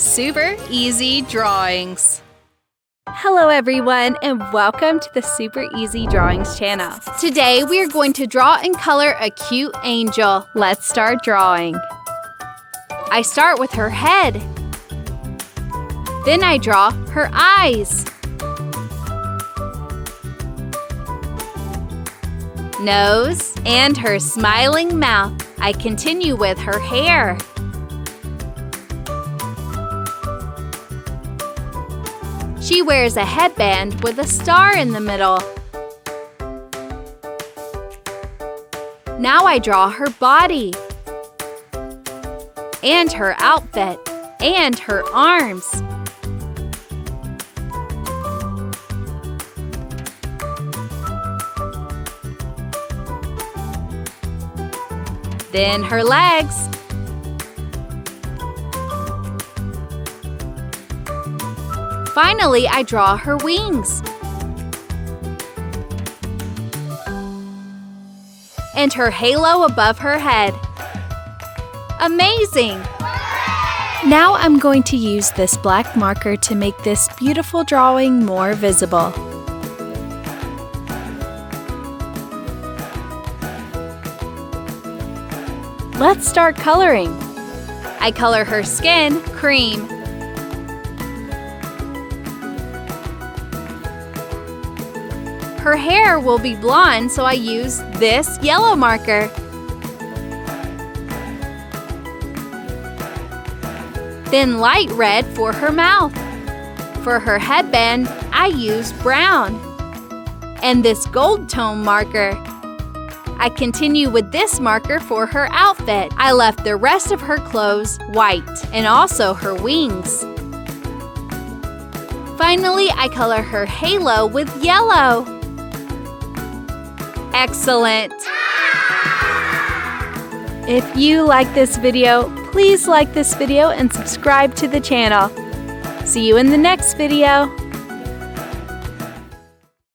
Super Easy Drawings. Hello everyone, and welcome to the Super Easy Drawings channel. Today we are going to draw and color a cute angel. Let's start drawing. I start with her head. Then I draw her eyes, nose, and her smiling mouth. I continue with her hair. She wears a headband with a star in the middle. Now I draw her body, and her outfit, and her arms. Then her legs. Finally, I draw her wings. And her halo above her head. Amazing! Now I'm going to use this black marker to make this beautiful drawing more visible. Let's start coloring. I color her skin cream. Her hair will be blonde, so I use this yellow marker. Then light red for her mouth. For her headband, I use brown. And this gold tone marker. I continue with this marker for her outfit. I left the rest of her clothes white, and also her wings. Finally, I color her halo with yellow. Excellent! If you like this video, please like this video and subscribe to the channel. See you in the next video.